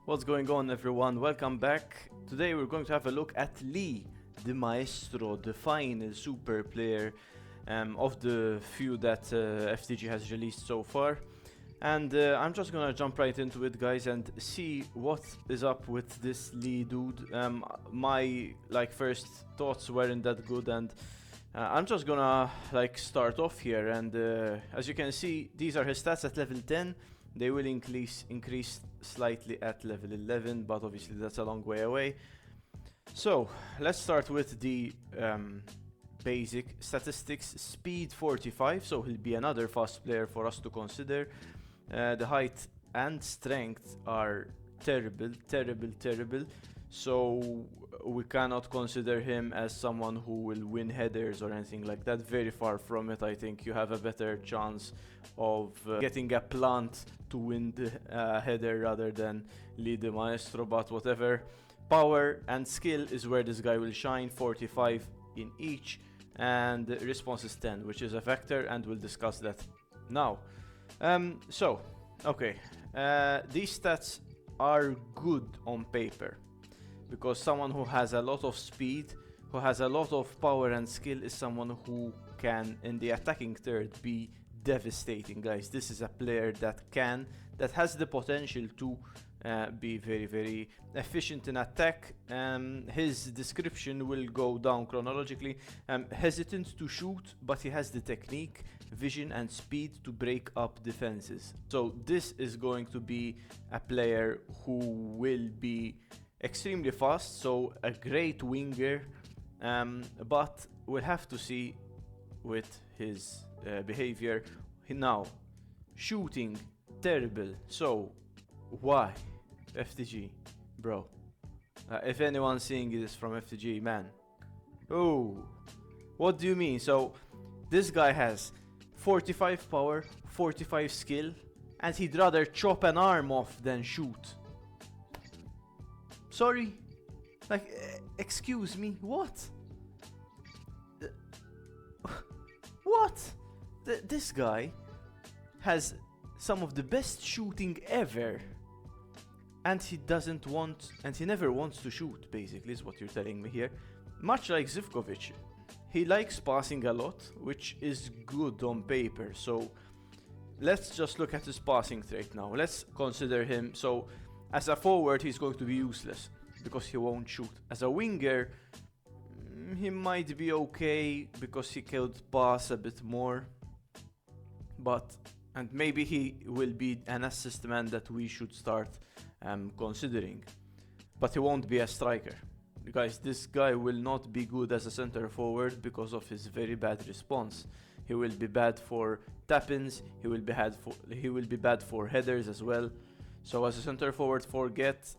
What's going on, everyone? Welcome back. Today we're going to have a look at Lee, the Maestro, the final super player of the few that FTG has released so far. And I'm just gonna jump right into it, guys, and see what is up with this Lee dude. My first thoughts weren't that good, and I'm just gonna start off here. And as you can see, these are his stats at level 10. They will increase slightly at level 11, but obviously that's a long way away. So let's start with the basic statistics. Speed 45, so he'll be another fast player for us to consider. The height and strength are terrible. So we cannot consider him as someone who will win headers or anything like that. Very far from it. I think you have a better chance of getting a plant to win the header rather than lead the Maestro, but whatever. Power and skill is where this guy will shine, 45 in each, and response is 10, which is a vector, and we'll discuss that now. Okay, these stats are good on paper, because someone who has a lot of speed, who has a lot of power and skill, is someone who can, in the attacking third, be devastating, guys. This is a player that has the potential to be very efficient in attack. His description will go down chronologically. Hesitant to shoot, but he has the technique, vision and speed to break up defenses. So this is going to be a player who will be extremely fast, so a great winger, but we'll have to see with his behavior. Now, shooting, terrible. So why? FTG, bro. If anyone's seeing this from FTG, man. Oh, what do you mean? So this guy has 45 power, 45 skill, and he'd rather chop an arm off than shoot. Sorry? Excuse me, what? What? This guy has some of the best shooting ever. And he doesn't want, and he never wants to shoot, basically, is what you're telling me here. Much like Zivkovic. He likes passing a lot, which is good on paper. So let's just look at his passing trait now. Let's consider him. So as a forward, he's going to be useless because he won't shoot. As a winger, he might be okay because he could pass a bit more. And maybe he will be an assist man that we should start considering. But he won't be a striker. Guys, this guy will not be good as a center forward because of his very bad response. He will be bad for tap-ins, he will be bad for headers as well. So as a center forward, forget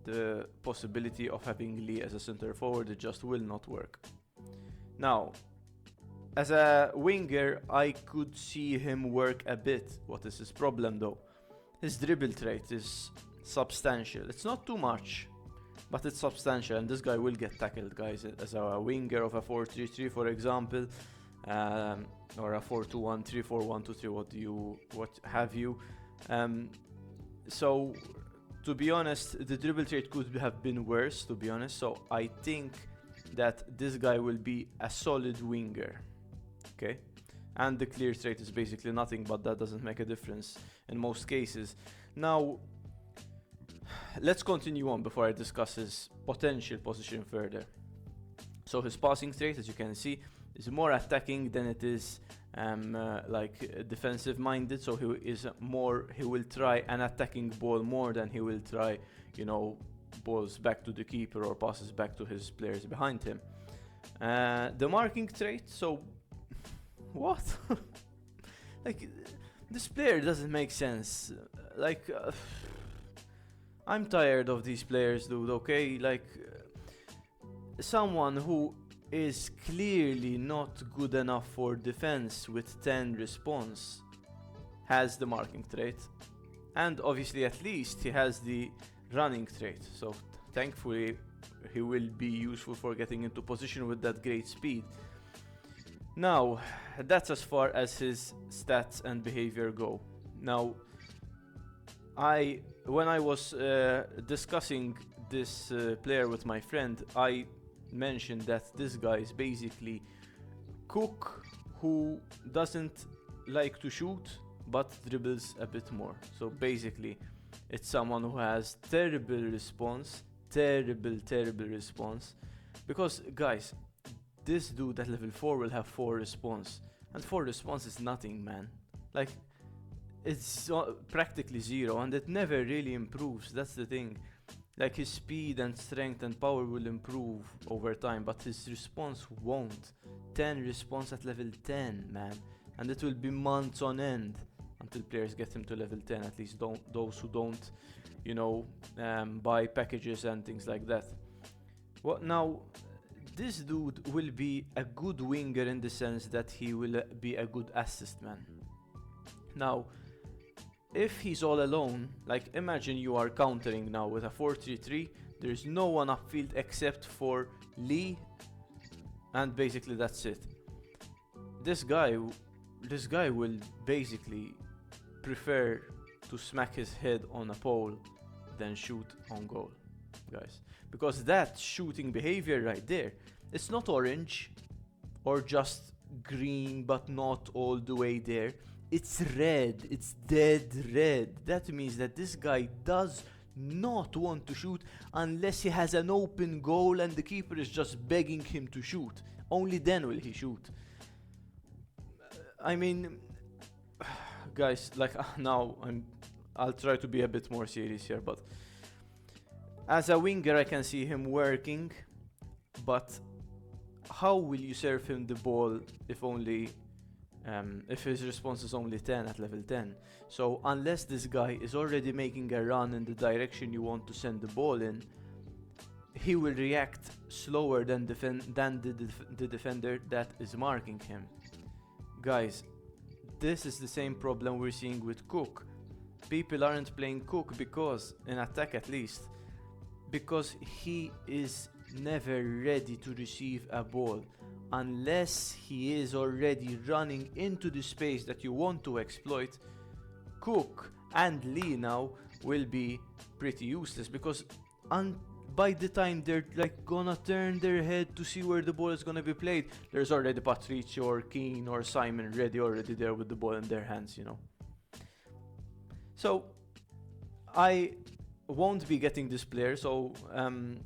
the possibility of having Lee as a center forward. It just will not work. Now, as a winger, I could see him work a bit. What is his problem though? His dribble trait is substantial. It's not too much, but it's substantial, and this guy will get tackled, guys. As a winger of a 4-3-3, for example, or a 4-2-1, 3-4-1, 2-3, what have you. So, to be honest, the dribble trait could have been worse, to be honest. So I think that this guy will be a solid winger. Okay, and the clear trait is basically nothing, but that doesn't make a difference in most cases. Now, let's continue on before I discuss his potential position further. So his passing trait, as you can see, is more attacking than it is defensive minded. So he will try an attacking ball more than he will try, balls back to the keeper or passes back to his players behind him. The marking trait, so what? This player doesn't make sense. I'm tired of these players, dude, okay? Someone who is clearly not good enough for defense with 10 response has the marking trait. And obviously, at least, he has the running trait. So, thankfully, he will be useful for getting into position with that great speed. Now, that's as far as his stats and behavior go. Now, When I was discussing this player with my friend, I mentioned that this guy is basically Cook who doesn't like to shoot but dribbles a bit more. So basically, it's someone who has terrible response. Because guys, this dude at level 4 will have 4 response, and 4 response is nothing, man. Like, it's practically zero, and it never really improves. That's the thing. Like, his speed and strength and power will improve over time, but his response won't. 10 response at level 10, man, and it will be months on end until players get him to level 10. At least those who don't, buy packages and things like that. Well, now, this dude will be a good winger in the sense that he will be a good assist man. Now, if he's all alone, like imagine you are countering now with a 4-3-3, there's no one upfield except for Lee, and basically that's it. This guy will basically prefer to smack his head on a pole than shoot on goal, guys. Because that shooting behavior right there, it's not orange or just green but not all the way there. It's red, it's dead red. That means that this guy does not want to shoot unless he has an open goal and the keeper is just begging him to shoot. Only then will he shoot. I mean, guys, like now I'll try to be a bit more serious here, but as a winger I can see him working, but how will you serve him the ball if his response is only 10 at level 10? So unless this guy is already making a run in the direction you want to send the ball in, he will react slower than the defender that is marking him. Guys, this is the same problem we're seeing with Cook. People aren't playing Cook because, in attack at least, because he is never ready to receive a ball unless he is already running into the space that you want to exploit. Cook and Lee now will be pretty useless because by the time they're like gonna turn their head to see where the ball is gonna be played, there's already Patricio or Keane or Simon already there with the ball in their hands, So I won't be getting this player, so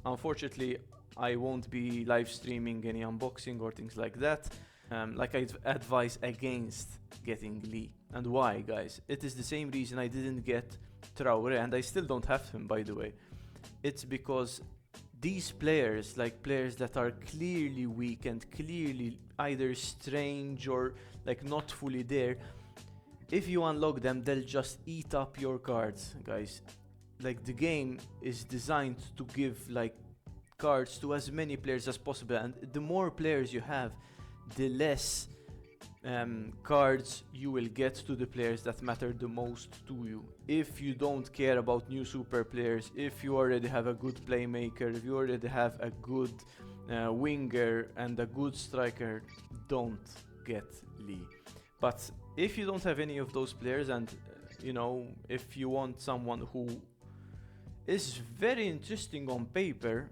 unfortunately I won't be live streaming any unboxing or things like that. Like I'd advise against getting Lee. And why, guys? It is the same reason I didn't get Traore, and I still don't have him, by the way. It's because these players, like players that are clearly weak and clearly either strange or like not fully there, if you unlock them, they'll just eat up your cards, guys. Like, the game is designed to give like cards to as many players as possible, and the more players you have, the less cards you will get to the players that matter the most to you. If you don't care about new super players, if you already have a good playmaker, if you already have a good winger and a good striker, don't get Lee. But if you don't have any of those players, and if you want someone who is very interesting on paper,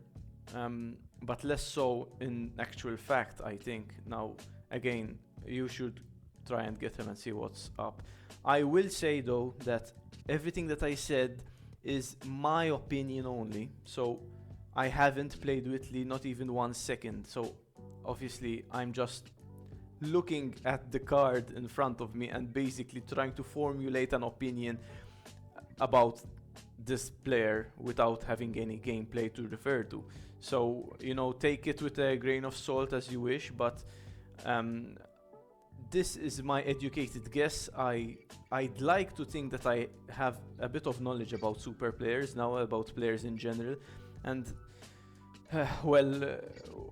but less so in actual fact, I think. Now, again, you should try and get him and see what's up. I will say, though, that everything that I said is my opinion only. So I haven't played with Lee, not even 1 second. So obviously, I'm just looking at the card in front of me and basically trying to formulate an opinion about this player without having any gameplay to refer to. So, take it with a grain of salt as you wish, but this is my educated guess. I'd like to think that I have a bit of knowledge about super players now, about players in general, and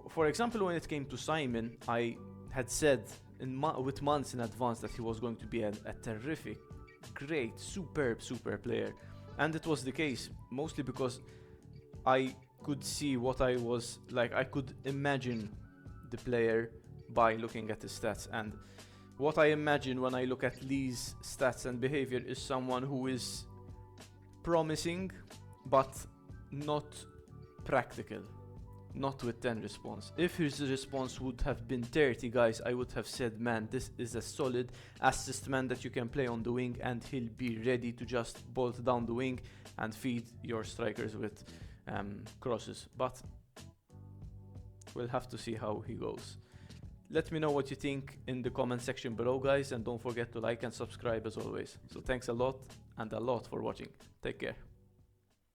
for example, when it came to Simon, I had said with months in advance that he was going to be a terrific, great, superb super player, and it was the case, mostly because I could see what I was like. I could imagine the player by looking at his stats, and what I imagine when I look at Lee's stats and behavior is someone who is promising, but not practical. Not with 10 response. If his response would have been 30, guys, I would have said, man, this is a solid assist man that you can play on the wing, and he'll be ready to just bolt down the wing and feed your strikers with crosses. But we'll have to see how he goes. Let me know what you think in the comment section below, guys, and don't forget to like and subscribe as always. So thanks a lot for watching. Take care.